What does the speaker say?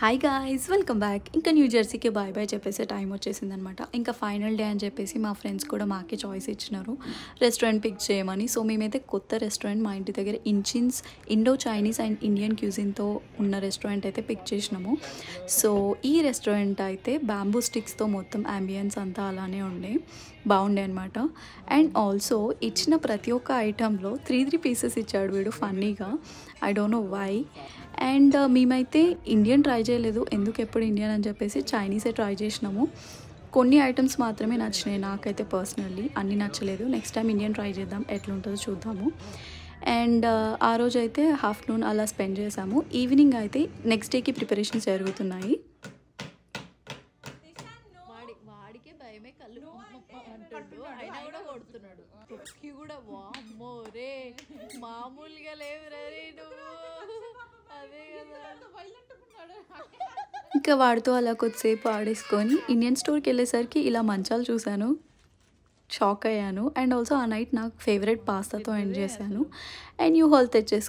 Hi guys, welcome back. ఇంకా new జెర్సీకి bye bye చెప్పేసే time వచ్చేసింది అనమాట. ఇంకా ఫైనల్ డే అని చెప్పేసి మా ఫ్రెండ్స్ కూడా మాకే చాయిస్ ఇచ్చినారు రెస్టారెంట్ పిక్ చేయమని. సో మేమైతే కొత్త రెస్టారెంట్ మా ఇంటి దగ్గర ఇండో చైనీస్ అండ్ ఇండియన్ క్యూజిన్తో ఉన్న రెస్టారెంట్ అయితే పిక్ చేసినాము. సో ఈ రెస్టారెంట్ అయితే బ్యాంబూ స్టిక్స్తో మొత్తం అంబియన్స్ అంతా అలానే బాగుండే అనమాట. అండ్ ఆల్సో ఇచ్చిన ప్రతి ఒక్క ఐటెంలో త్రీ పీసెస్ ఇచ్చాడు వీడు ఫన్నీగా. I don't know why. And మేమైతే ఇండియన్ ట్రై చేయలేదు, ఎందుకు ఎప్పుడు ఇండియన్ అని చెప్పేసి చైనీసే ట్రై చేసినాము. కొన్ని ఐటమ్స్ మాత్రమే నచ్చినాయి నాకైతే పర్సనల్లీ, అన్నీ నచ్చలేదు. నెక్స్ట్ టైం ఇండియన్ ట్రై చేద్దాం, ఎట్లుంటుందో చూద్దాము. అండ్ ఆ రోజు అయితే ఆఫ్టర్నూన్ అలా స్పెండ్ చేసాము. ఈవినింగ్ అయితే నెక్స్ట్ డేకి ప్రిపరేషన్స్ జరుగుతున్నాయి. వాడికే భయమే, కళ్ళు అంటుండు, అయినా కూడా కొడుతున్నాడు. తొక్కి కూడా వామ్మో రే, మామూలుగా లేవు రే నువ్వు. అదే కదా, ఇంకా వాడితో అలా కొద్దిసేపు ఆడేసుకొని ఇండియన్ స్టోర్కి వెళ్ళేసరికి ఇలా మంచాలు చూశాను, షాక్ అయ్యాను. అండ్ ఆల్సో ఆ నైట్ నాకు ఫేవరెట్ పాస్తాతో ఎండ్ చేశాను. And new hall తెచ్చేసుకొని